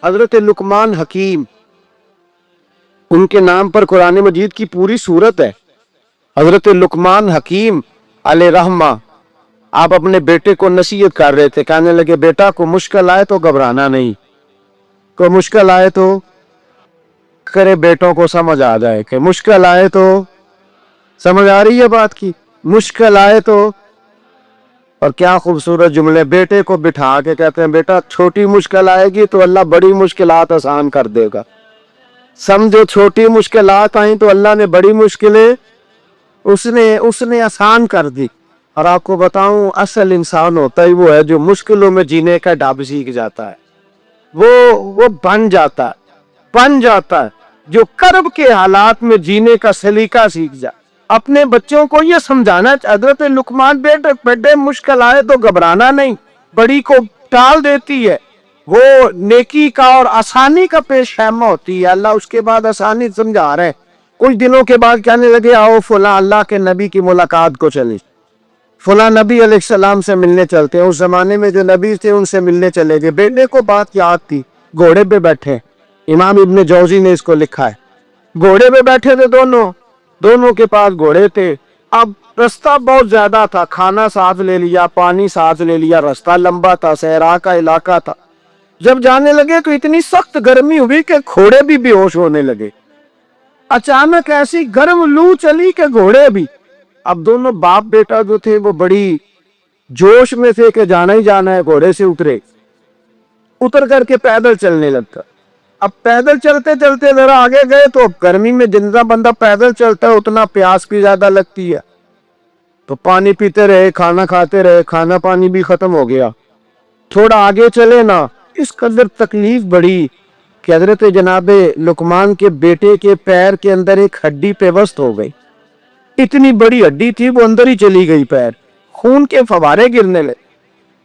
حضرت لقمان حکیم، ان کے نام پر قرآن مجید کی پوری سورت ہے۔ حضرت لقمان حکیم علیہ رحمہ، آپ اپنے بیٹے کو نصیحت کر رہے تھے، کہنے لگے بیٹا کو مشکل آئے تو گھبرانا نہیں، کوئی مشکل آئے تو کرے بیٹوں کو سمجھ آ جائے کہ مشکل آئے تو، سمجھ آ رہی ہے بات کی، مشکل آئے تو۔ اور کیا خوبصورت جملے، بیٹے کو بٹھا کے کہتے ہیں بیٹا چھوٹی مشکل آئے گی تو اللہ بڑی مشکلات آسان کر دے گا، سمجھو چھوٹی مشکلات آئیں تو اللہ نے بڑی مشکلیں اس نے آسان کر دی۔ اور آپ کو بتاؤں اصل انسان ہوتا ہی وہ ہے جو مشکلوں میں جینے کا ڈھب سیکھ جاتا ہے، وہ بن جاتا ہے جو کرب کے حالات میں جینے کا سلیقہ سیکھ جائے۔ اپنے بچوں کو یہ سمجھانا، حضرت لقمان بیٹے مشکل آئے تو گھبرانا نہیں، بڑی کو ٹال دیتی ہے، وہ نیکی کا اور آسانی کا پیش خیمہ ہوتی ہے، اللہ اس کے بعد آسانی سمجھا رہے ہیں۔ کچھ دنوں کے بعد کہنے لگے آؤ فلاں اللہ کے نبی کی ملاقات کو چلی، فلاں نبی علیہ السلام سے ملنے چلتے ہیں۔ اس زمانے میں جو نبی تھے ان سے ملنے چلے گئے، بیٹے کو بات یاد تھی، گھوڑے پہ بیٹھے، امام ابن جوزی نے اس کو لکھا ہے، گھوڑے پہ بیٹھے تھے دونوں کے پاس گھوڑے تھے۔ اب رستہ بہت زیادہ تھا، کھانا ساتھ لے لیا، پانی ساتھ لے لیا، رستہ لمبا تھا، صحرا کا علاقہ تھا۔ جب جانے لگے تو اتنی سخت گرمی ہوئی کہ گھوڑے بھی بے ہوش ہونے لگے، اچانک ایسی گرم لو چلی کہ گھوڑے بھی۔ اب دونوں باپ بیٹا جو تھے وہ بڑی جوش میں تھے کہ جانا ہی جانا ہے، گھوڑے سے اتر کر کے پیدل چلنے لگتا۔ اب پیدل چلتے چلتے ذرا آگے گئے تو گرمی میں جتنا بندہ پیدل چلتا ہے اتنا پیاس بھی زیادہ لگتی ہے، تو پانی پیتے رہے، کھانا کھاتے رہے، کھانا پانی بھی ختم ہو گیا۔ تھوڑا آگے چلے نا، اس قدر تکلیف بڑی کہ حضرت جناب لقمان کے بیٹے کے پیر کے اندر ایک ہڈی پیوست ہو گئی، اتنی بڑی ہڈی تھی وہ اندر ہی چلی گئی، پیر خون کے فوارے گرنے لگے،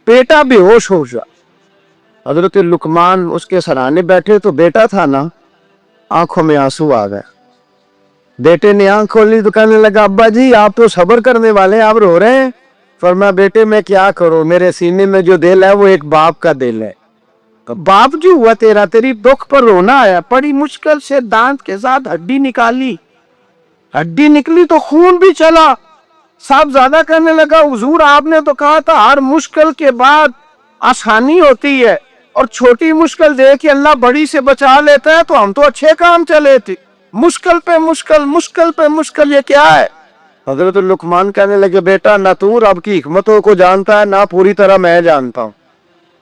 بیٹا بے ہوش ہو گیا۔ حضرت لقمان اس کے سرانے بیٹھے تو بیٹا تھا نا، آنکھوں میں آنسو آ گئے۔ بیٹے نے آنکھ کھولی تو کہنے لگا ابا جی آپ تو صبر کرنے والے ہیں، آپ رو رہے ہیں۔ فرمایا بیٹے میں کیا کروں، میرے سینے میں جو دل ہے وہ ایک باپ کا دل ہے، تو باپ جو ہوا تیرا، تیری دکھ پر رونا آیا، بڑی مشکل سے دانت کے ساتھ ہڈی نکالی، ہڈی نکلی تو خون بھی چلا۔ صاحب زیادہ کہنے لگا حضور آپ نے تو کہا تھا ہر مشکل کے بعد آسانی ہوتی ہے، اور چھوٹی مشکل دے کے اللہ بڑی سے بچا لیتا ہے، تو ہم تو اچھے کام چلے تھے، مشکل پہ مشکل، مشکل پہ مشکل، یہ کیا ہے؟ حضرت لقمان کہنے لگے بیٹا نہ تو رب کی حکمتوں کو جانتا ہے، نہ پوری طرح میں جانتا ہوں،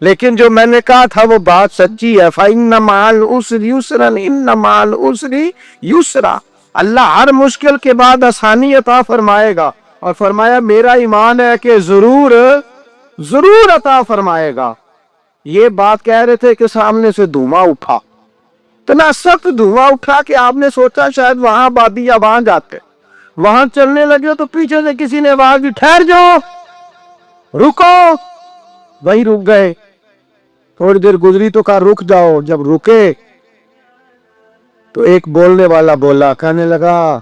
لیکن جو میں نے کہا تھا وہ بات سچی ہے، فَإِنَّ مَعَ الْعُسْرِ يُسْرًا إِنَّ مَعَ الْعُسْرِ يُسْرًا، اللہ ہر مشکل کے بعد آسانی عطا فرمائے گا، اور فرمایا میرا ایمان ہے کہ ضرور عطا فرمائے گا۔ یہ بات کہہ رہے تھے کہ سامنے سے دھواں اٹھا، اتنا سخت دھواں اٹھا کہ آپ نے سوچا شاید وہاں آبادی یا وہاں جاتے، وہاں چلنے لگے تو پیچھے سے کسی نے آواز دی ٹھہر جاؤ، رکو، وہیں رک گئے۔ تھوڑی دیر گزری تو کہا رک جاؤ، جب رکے تو ایک بولنے والا بولا، کہنے لگا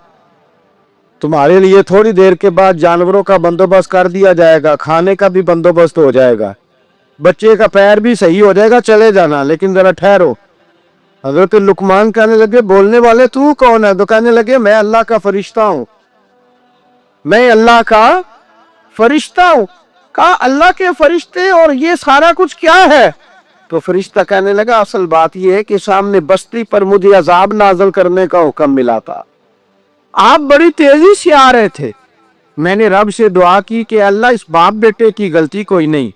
تمہارے لیے تھوڑی دیر کے بعد جانوروں کا بندوبست کر دیا جائے گا، کھانے کا بھی بندوبست ہو جائے گا، بچے کا پیر بھی صحیح ہو جائے گا، چلے جانا، لیکن ذرا ٹھہرو۔ حضرت لقمان کہنے لگے بولنے والے تو کون ہے؟ تو کہنے لگے میں اللہ کا فرشتہ ہوں، میں اللہ کا فرشتہ ہوں۔ کہا اللہ کے فرشتے اور یہ سارا کچھ کیا ہے؟ تو فرشتہ کہنے لگا اصل بات یہ ہے کہ سامنے بستی پر مجھے عذاب نازل کرنے کا حکم ملا تھا، آپ بڑی تیزی سے آ رہے تھے، میں نے رب سے دعا کی کہ اللہ اس باپ بیٹے کی غلطی کوئی نہیں،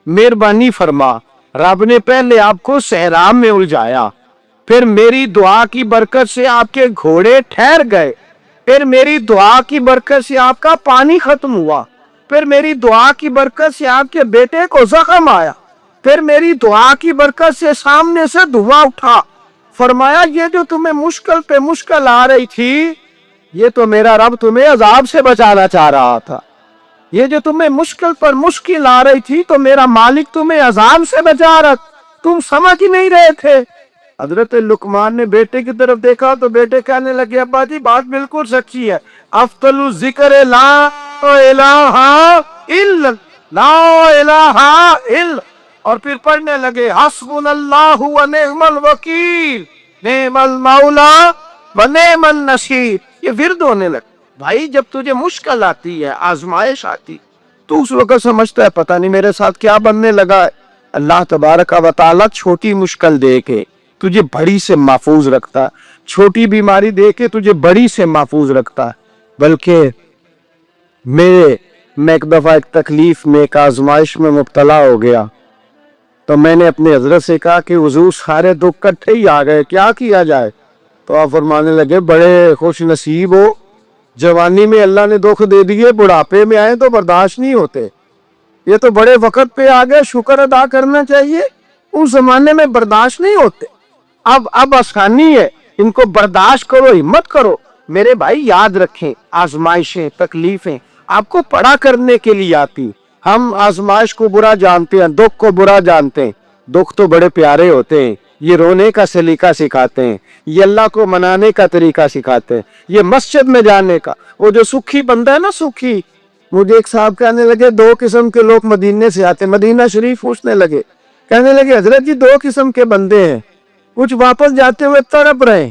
مہربانی فرما۔ رب نے پہلے آپ کو صحرا میں الجھایا، پھر میری دعا کی برکت سے آپ کے گھوڑے ٹھہر گئے، پھر میری دعا کی برکت سے آپ کا پانی ختم ہوا، پھر میری دعا کی برکت سے آپ کے بیٹے کو زخم آیا، پھر میری دعا کی برکت سے سامنے سے دھواں اٹھا۔ فرمایا یہ جو تمہیں مشکل پہ مشکل آ رہی تھی، یہ تو میرا رب تمہیں عذاب سے بچانا چاہ رہا تھا، یہ جو تمہیں مشکل پر مشکل آ رہی تھی تو میرا مالک تمہیں عذاب سے بچا رہا، تم سمجھ ہی نہیں رہے تھے۔ حضرت لقمان نے بیٹے کی طرف دیکھا تو بیٹے کہنے لگے ابا جی بات بالکل سچی ہے، افضل الذکر لا الہ الا لا الہ الا، اور پھر پڑھنے لگے حسبنا اللہ و نعم الوکیل نعم المولا و نعم النصیر. یہ ورد ہونے لگے. بھائی جب تجھے مشکل آتی ہے، آزمائش آتی، تو اس وقت سمجھتا ہے پتہ نہیں میرے ساتھ کیا بننے لگا ہے. اللہ تبارک و تعالیٰ چھوٹی مشکل دے کے تجھے بڑی سے محفوظ رکھتا ہے، چھوٹی بیماری دے کے تجھے بڑی سے محفوظ رکھتا ہے. بلکہ میں ایک دفعہ ایک تکلیف میں، ایک آزمائش میں مبتلا ہو گیا، تو میں نے اپنے حضرت سے کہا کہ حضور سارے دکھ کٹھے ہی آ گئے، کیا کیا جائے؟ تو آپ فرمانے لگے بڑے خوش نصیب ہو، جوانی میں اللہ نے دکھ دے دیے، بڑھاپے میں آئے تو برداشت نہیں ہوتے. یہ تو بڑے وقت پہ آ گئے، شکر ادا کرنا چاہیے. اس زمانے میں برداشت نہیں ہوتے. اب آسانی ہے، ان کو برداشت کرو، ہمت کرو. میرے بھائی یاد رکھیں، آزمائشیں، تکلیفیں آپ کو پڑا کرنے کے لیے آتی. ہم آزمائش کو برا جانتے ہیں، دکھ کو برا جانتے ہیں. دکھ تو بڑے پیارے ہوتے ہیں، یہ رونے کا سلیقہ سکھاتے ہیں، یہ اللہ کو منانے کا طریقہ سکھاتے ہیں، یہ مسجد میں جانے کا. وہ جو سکھی بندہ ہے نا، سکھی، مجھے ایک صاحب کہنے لگے دو قسم کے لوگ مدینے سے آتے، مدینہ شریف پوچھنے لگے، کہنے لگے حضرت جی دو قسم کے بندے ہیں، کچھ واپس جاتے ہوئے تڑپ رہے ہیں،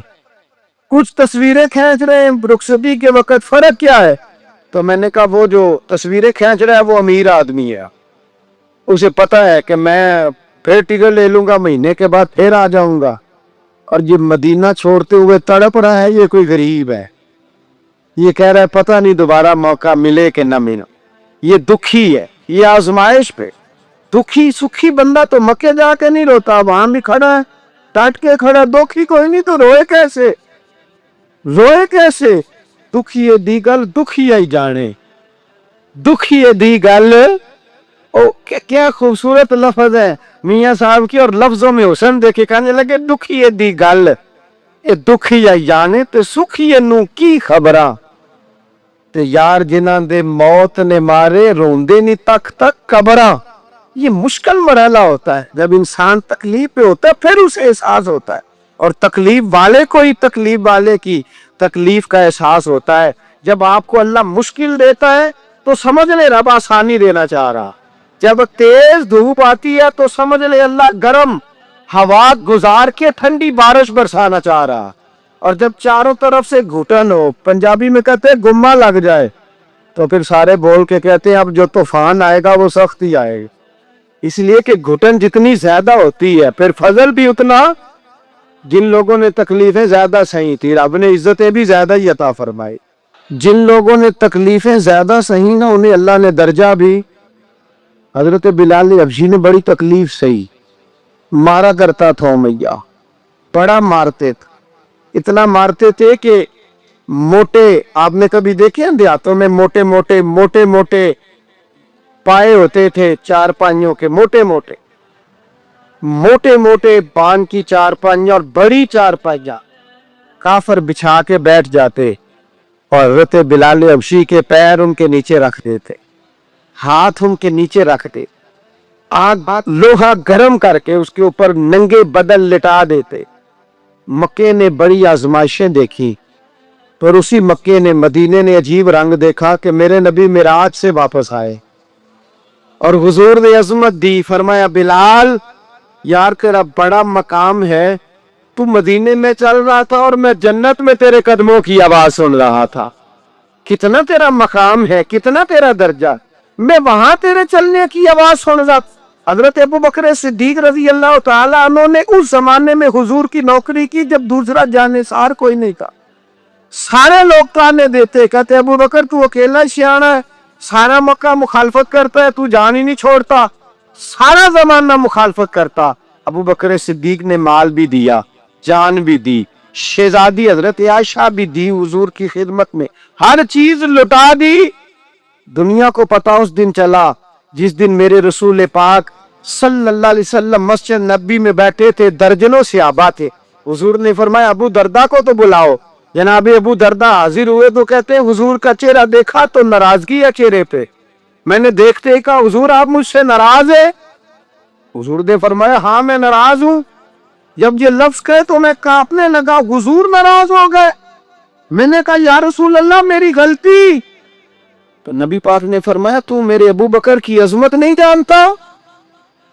کچھ تصویریں کھینچ رہے ہیں رخصتی کے وقت، فرق کیا ہے؟ تو میں نے کہا وہ جو تصویریں کھینچ رہا ہے وہ امیر آدمی ہے، اسے پتا ہے کہ میں پھر ٹکٹ لے لوں گا، مہینے کے بعد پھر آ جاؤں گا. اور یہ مدینہ چھوڑتے ہوئے تڑپ رہا ہے، یہ کوئی غریب ہے، یہ کہہ رہا ہے پتہ نہیں دوبارہ موقع ملے کہ نہ ملے. یہ دکھی ہے، یہ آزمائش پہ. دکھی سکھی بندہ تو مکے جا کے نہیں روتا، وہاں بھی کھڑا ہے ڈٹ کے کھڑا. دکھی کوئی نہیں تو روئے کیسے؟ روئے کیسے؟ دکھی دی گل دکھی ہی جانے، دکھی دی گل. کیا خوبصورت لفظ ہے میاں صاحب کی، اور لفظوں میں حسن دیکھے. کہنے لگے دکھی دی گل اے دکھی ہی جانے تے سکھی نو کی خبراں تے یار جنہاں دے موت نے مارے روندے نہیں تک تک قبراں. یہ مشکل مرحلہ ہوتا ہے، جب انسان تکلیف پہ ہوتا ہے پھر اسے احساس ہوتا ہے، اور تکلیف والے کو ہی تکلیف والے کی تکلیف کا احساس ہوتا ہے. جب آپ کو اللہ مشکل دیتا ہے تو سمجھ لے رب آسانی دینا چاہ رہا. جب تیز دھوپ آتی ہے تو سمجھ لے اللہ گرم ہوا گزار کے ٹھنڈی بارش برسانا چاہ رہا. اور جب چاروں طرف سے گھٹن ہو، پنجابی میں کہتے ہیں گما لگ جائے، تو پھر سارے بول کے کہتے ہیں اب جو طوفان آئے گا وہ سخت ہی آئے گا. اس لیے کہ گھٹن جتنی زیادہ ہوتی ہے پھر فضل بھی اتنا. جن لوگوں نے تکلیفیں زیادہ سہی تھی رب نے عزتیں بھی زیادہ ہی عطا فرمائی. جن لوگوں نے تکلیفیں زیادہ سہی نا انہیں اللہ نے درجہ بھی. حضرت بلال حبشی نے بڑی تکلیف سہی، مارا کرتا تھا میاں، بڑا مارتے تھے، اتنا مارتے تھے کہ موٹے، آپ نے کبھی دیکھے ہیں دیہاتوں میں موٹے موٹے پائے ہوتے تھے، چار پائیوں کے موٹے موٹے بان کی چار پائیاں اور بڑی چار پائیاں کافر بچھا کے بیٹھ جاتے، اور حضرت بلال حبشی کے پیر ان کے نیچے رکھ دیتے، ہاتھ ان کے نیچے رکھتے، آگ لوہا گرم کر کے اس کے اوپر ننگے بدن لٹا دیتے. مکے نے بڑی آزمائشیں دیکھی، پر اسی مکے نے، مدینے نے عجیب رنگ دیکھا کہ میرے نبی معراج سے واپس آئے اور حضور نے عظمت دی. فرمایا بلال یار تیرا بڑا مقام ہے، تو مدینے میں چل رہا تھا اور میں جنت میں تیرے قدموں کی آواز سن رہا تھا. کتنا تیرا مقام ہے، کتنا تیرا درجہ، میں وہاں تیرے چلنے کی آواز سن رہا تھا. حضرت ابو بکر صدیق رضی اللہ تعالیٰ عنہ نے اس زمانے میں حضور کی نوکری کی جب دوسرا جانثار کوئی نہیں تھا. سارے لوگ تانے دیتے، کہتے ابو بکر تو اکیلا سیاںا ہے، سارا مکہ مخالفت کرتا ہے، تو جان ہی نہیں چھوڑتا. سارا زمانہ مخالفت کرتا. ابو بکر صدیق نے مال بھی دیا، جان بھی دی، شہزادی حضرت عائشہ بھی دی، حضور کی خدمت میں ہر چیز لٹا دی. دنیا کو پتا اس دن چلا جس دن میرے رسول پاک صلی اللہ علیہ وسلم مسجد نبی میں بیٹھے تھے، درجنوں صحابہ تھے. حضور نے فرمایا ابو دردہ کو تو بلاؤ. جناب ابو دردہ حاضر ہوئے تو کہتے ہیں حضور کا چہرہ دیکھا تو ناراضگی ہے چہرے پہ. میں نے دیکھتے ہی کہا حضور آپ مجھ سے ناراض ہیں؟ حضور نے فرمایا ہاں میں ناراض ہوں. جب یہ لفظ کہے تو میں کانپنے لگا، حضور ناراض ہو گئے؟ میں نے کہا یا رسول اللہ میری غلطی. تو نبی پاک نے فرمایا تو میرے ابو بکر کی عظمت نہیں جانتا؟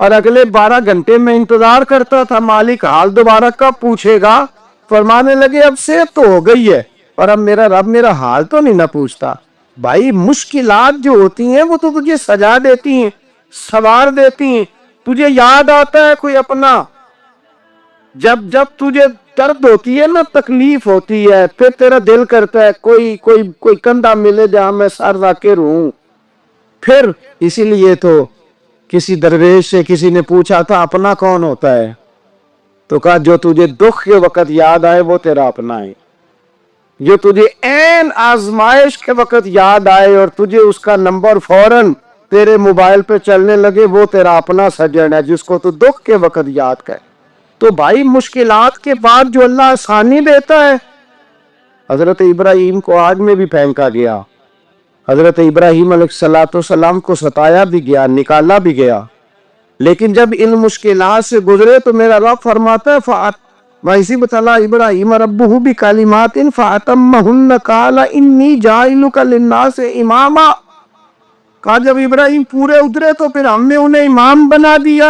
اور اگلے 12 گھنٹے میں انتظار کرتا تھا مالک حال دوبارہ کب پوچھے گا. فرمانے لگے اب صحت تو ہو گئی ہے اور اب میرا رب میرا حال تو نہیں نہ پوچھتا. بھائی مشکلات جو ہوتی ہیں وہ تو تجھے سجا دیتی ہیں, سوار دیتی ہیں. تجھے یاد آتا ہے کوئی اپنا, جب تجھے درد ہوتی ہے نا, تکلیف ہوتی ہے, پھر تیرا دل کرتا ہے کوئی کندھا ملے جہاں میں سر رکھ کے رہوں. پھر اسی لیے تو کسی درویش سے کسی نے پوچھا تھا اپنا کون ہوتا ہے, تو کہا جو تجھے دکھ کے وقت یاد آئے وہ تیرا اپنا ہے. جو تجھے عین آزمائش کے وقت یاد آئے اور تجھے اس کا نمبر فوراً تیرے موبائل پہ چلنے لگے وہ تیرا اپنا سجن ہے, جس کو تو دکھ کے وقت یاد کر. تو بھائی مشکلات کے بعد جو اللہ آسانی دیتا ہے, حضرت ابراہیم کو آگ میں بھی پھینکا گیا, حضرت ابراہیم علیہ السلام کو ستایا بھی گیا, نکالا بھی گیا, لیکن جب ان مشکلات سے گزرے تو میرا رب فرماتا ہے وَإِذِ ابْتَلَىٰ إِبْرَاهِيمَ رَبُّهُ بِكَلِمَاتٍ فَأَتَمَّهُنَّ قَالَ إِنِّي جَاعِلُكَ لِلنَّاسِ إِمَامًا. کہا جب ابراہیم پورے اترے تو پھر ہم نے انہیں امام بنا دیا.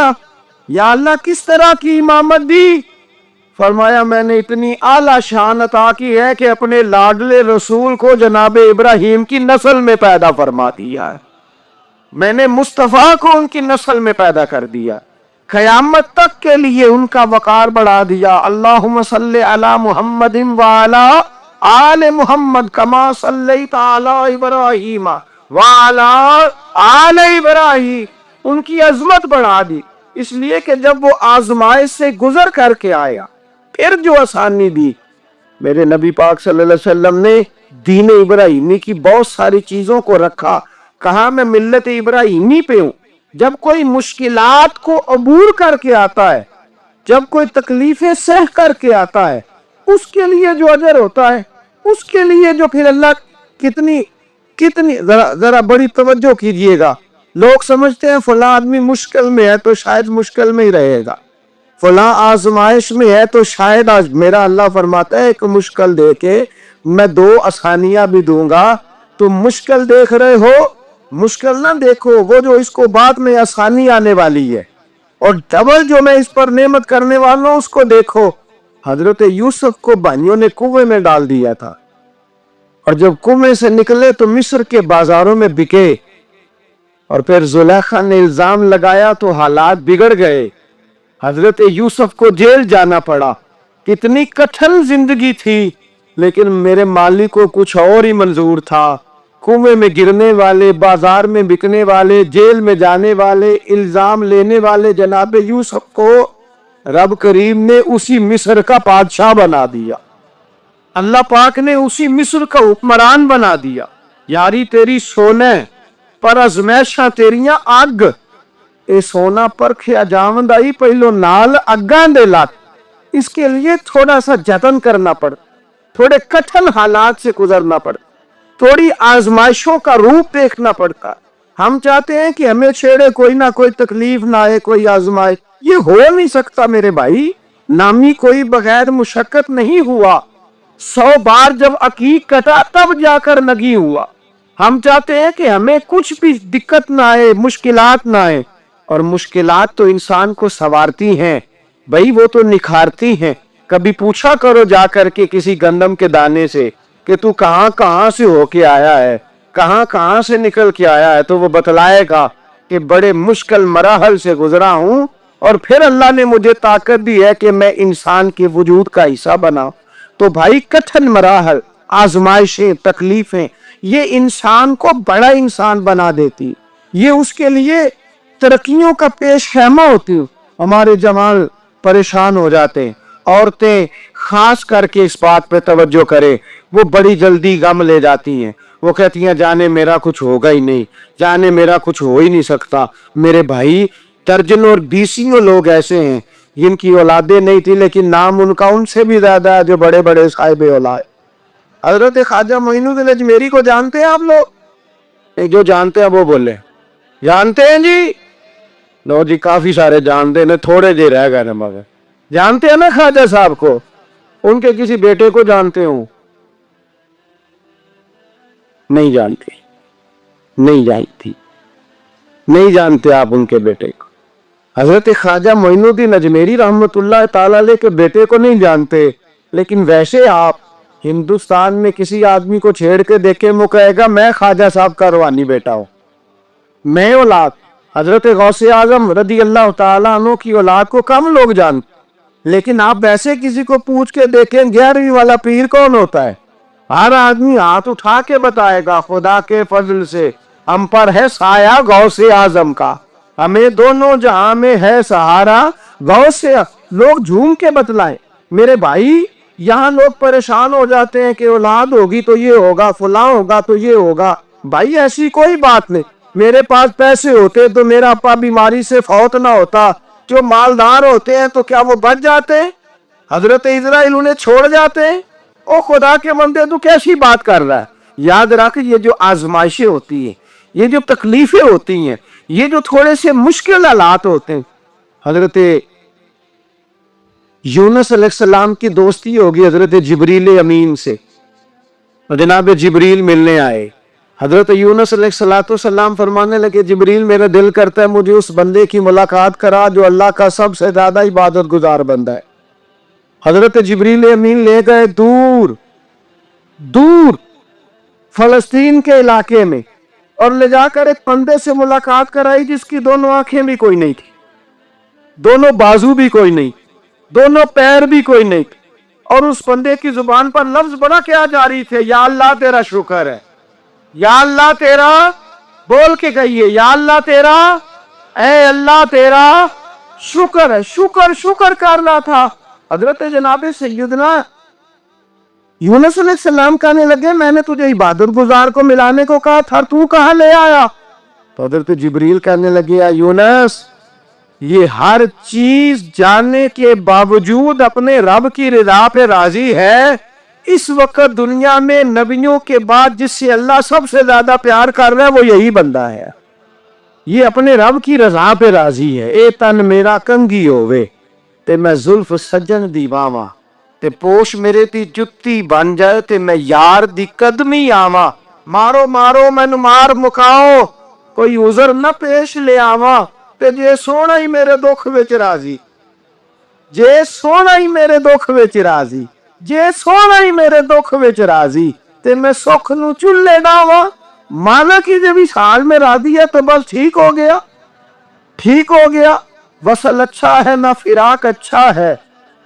یا اللہ کس طرح کی امامت دی؟ فرمایا میں نے اتنی اعلیٰ شان عطا کی ہے کہ اپنے لاڈلے رسول کو جناب ابراہیم کی نسل میں پیدا فرما دیا ہے. میں نے مصطفیٰ کو ان کی نسل میں پیدا کر دیا, قیامت تک کے لیے ان کا وقار بڑھا دیا. اللہم صلی علی محمد وعلی آل محمد کما صلیت علی ابراہیم وعلی آل ابراہیم. ان کی عظمت بڑھا دی, اس لیے کہ جب وہ آزمائش سے گزر کر کے آیا پھر جو آسانی دی. میرے نبی پاک صلی اللہ علیہ وسلم نے دین ابراہیمی کی بہت ساری چیزوں کو رکھا, کہا میں ملت ابراہیمی پہ ہوں. جب کوئی مشکلات کو عبور کر کے آتا ہے, جب کوئی تکلیفیں سہ کر کے آتا ہے, اس کے لیے جو اجر ہوتا ہے, اس کے لیے جو پھر اللہ کتنی ذرا بڑی توجہ کیجئے گا. لوگ سمجھتے ہیں فلاں آدمی مشکل میں ہے تو شاید مشکل میں ہی رہے گا, فلاں آزمائش میں ہے تو شاید میرا اللہ فرماتا ہے ایک مشکل دے کے میں 2 آسانیاں بھی دوں گا. تم مشکل دیکھ رہے ہو, مشکل نہ دیکھو, وہ جو اس کو بعد میں آسانی آنے والی ہے, اور ڈبل جو میں اس پر نعمت کرنے والا ہوں اس کو دیکھو. حضرت یوسف کو بھائیوں نے کنویں میں ڈال دیا تھا, اور جب کنویں سے نکلے تو مصر کے بازاروں میں بکے, اور پھر زلیخا نے الزام لگایا تو حالات بگڑ گئے. حضرت یوسف کو جیل جانا پڑا. کتنی کٹھن زندگی تھی, لیکن میرے مالک کو کچھ اور ہی منظور تھا. کنویں میں گرنے والے, بازار میں بکنے والے, جیل میں جانے والے, الزام لینے والے جناب یوسف کو رب کریم نے اسی مصر کا بادشاہ بنا دیا. اللہ پاک نے اسی مصر کا حکمران بنا دیا. یاری تیری سونے پر ازمیشاں تیریاں اگ, اے سونا پرکھیا جاوند آئی پہلو نال اگاں دے لات. اس کے لیے تھوڑا سا جتن کرنا پڑ, تھوڑے کٹھن حالات سے گزرنا پڑ, تھوڑی آزمائشوں کا روپ دیکھنا پڑتا. ہم چاہتے ہیں کہ ہمیں چھیڑے کوئی نہ کوئی تکلیف نہ آئے, کوئی آزمائش. یہ ہو نہیں سکتا میرے بھائی, نامی کوئی بغیر مشقت نہیں ہوا. 100 بار جب عقیق کٹا تب جا کر نگی ہوا. ہم چاہتے ہیں کہ ہمیں کچھ بھی دقت نہ آئے, مشکلات نہ آئے, اور مشکلات تو انسان کو سنوارتی ہیں بھائی, وہ تو نکھارتی ہیں. کبھی پوچھا کرو جا کر کے کسی گندم کے دانے سے کہ تو کہاں سے ہو کے آیا ہے, کہاں سے نکل کے آیا ہے, تو وہ بتلائے گا کہ بڑے مشکل مراحل سے گزرا ہوں, اور پھر اللہ نے مجھے طاقت دی ہے کہ میں انسان کے وجود کا حصہ بناؤں. تو بھائی کٹھن مراحل, آزمائشیں, تکلیفیں, یہ انسان کو بڑا انسان بنا دیتی, یہ اس کے لیے ترقیوں کا پیش خیمہ ہوتی. ہمارے جمال پریشان ہو جاتے ہیں. عورتیں خاص کر کے اس بات پہ توجہ کریں, وہ بڑی جلدی غم لے جاتی ہیں. وہ کہتی ہیں جانے میرا کچھ ہوگا ہی نہیں, جانے میرا کچھ ہو ہی نہیں سکتا. میرے بھائی درجنوں اور بیسیوں لوگ ایسے ہیں جن کی اولادیں نہیں تھی, لیکن نام ان کا ان سے بھی زیادہ ہے جو بڑے بڑے صاحب اولاد. حضرت خواجہ معین الدین اجمیری کو جانتے ہیں آپ لوگ؟ جو جانتے ہیں وہ بولے جانتے ہیں جی. لو جی کافی سارے جانتے ہیں, تھوڑے جی رہ گئے مگر جانتے ہیں نا خواجہ صاحب کو. ان کے کسی بیٹے کو جانتے ہوں؟ نہیں جانتے, نہیں جانتی, نہیں جانتے آپ ان کے بیٹے کو. حضرت خواجہ معین الدین اجمیری رحمۃ اللہ تعالی علیہ کے بیٹے کو نہیں جانتے، لیکن ویسے آپ ہندوستان میں کسی آدمی کو چھیڑ کے دیکھیں وہ کہے گا میں خواجہ صاحب کا روحانی بیٹا ہوں، میں اولاد حضرت غوث اعظم رضی اللہ تعالیٰ عنہ کی اولاد کو کم لوگ جانتے، لیکن آپ ویسے کسی کو پوچھ کے دیکھیں 11ویں والا پیر کون ہوتا ہے، ہر آدمی ہاتھ اٹھا کے بتائے گا خدا کے فضل سے ہم پر ہے سایہ غوث اعظم کا، ہمیں دونوں جہاں میں ہے سہارا غوث سے، لوگ جھوم کے بتلائیں۔ میرے بھائی یہاں لوگ پریشان ہو جاتے ہیں کہ اولاد ہوگی تو یہ ہوگا، فلاں ہوگا تو یہ ہوگا، بھائی ایسی کوئی بات نہیں، میرے پاس پیسے ہوتے تو میرا ابا بیماری سے فوت نہ ہوتا، جو مالدار ہوتے ہیں تو کیا وہ بچ جاتے ہیں؟ حضرت اسرائیل انہیں چھوڑ جاتے ہیں؟ او خدا کے بندے تو کیسی بات کر رہا ہے؟ یاد رکھ یہ جو آزمائشیں ہوتی ہیں، یہ جو تکلیفیں ہوتی ہیں، یہ جو تھوڑے سے مشکل حالات ہوتے ہیں، حضرت یونس علیہ السلام کی دوستی ہوگی حضرت جبریل امین سے، جناب جبریل ملنے آئے، حضرت یونس علیہ السلام فرمانے لگے جبریل میرا دل کرتا ہے مجھے اس بندے کی ملاقات کرا جو اللہ کا سب سے زیادہ عبادت گزار بندہ ہے۔ حضرت جبریل امین لے گئے دور دور فلسطین کے علاقے میں، اور لے جا کر ایک بندے سے ملاقات کرائی جس کی دونوں آنکھیں بھی کوئی نہیں تھی، دونوں بازو بھی کوئی نہیں، دونوں پیر بھی کوئی نہیں، اور اس بندے کی زبان پر لفظ بڑا کیا جاری تھے، یا اللہ تیرا شکر ہے، یا اللہ تیرا، بول کے کہیے یا اللہ تیرا، اے اللہ تیرا شکر ہے، شکر شکر کرنا تھا۔ حضرت جناب سیدنا یونس علیہ السلام کہنے لگے میں نے تجھے عبادت گزار کو ملانے کو کہا تھا، تو کہاں لے آیا؟ تو حضرت جبریل کہنے لگے یا یونس یہ ہر چیز جاننے کے باوجود اپنے رب کی رضا پہ راضی ہے، اس وقت دنیا میں نبیوں کے بعد جس سے اللہ سب سے زیادہ پیار کر رہا ہے وہ یہی بندہ ہے، یہ اپنے رب کی رضا پہ راضی ہے۔ اے تن میرا کنگھی ہووے تے میں زلف سجن دی باواں، تے پوش میرے دی جتی بن جائے تے میں یار دی قدمی آواں، مارو مارو مینو مار مکاؤ کوئی عذر نہ پیش لے آواں، تے جے سونا ہی میرے دکھ وچ راضی، جے سونا ہی میرے دکھ وچ راضی، جے سونا ہی میرے دکھ وچ راضی، تے میں سکھ نو چلے ڈاواں، مالک ہی جب اس حال میں راضی ہے تو بس ٹھیک ہو گیا، ٹھیک ہو گیا، وصل اچھا ہے نہ فراق اچھا ہے،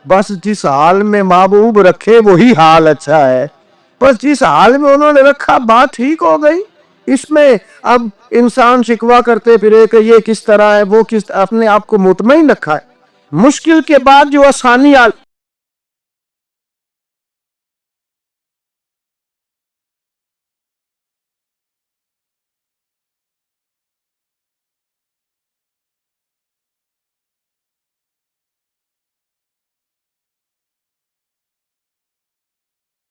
بس جس حال میں محبوب رکھے وہی حال اچھا ہے، بس جس حال میں انہوں نے رکھا بات ٹھیک ہو گئی۔ اس میں اب انسان شکوا کرتے پھرے کہ یہ کس طرح ہے وہ کس، اپنے آپ کو مطمئن رکھا ہے، مشکل کے بعد جو آسانی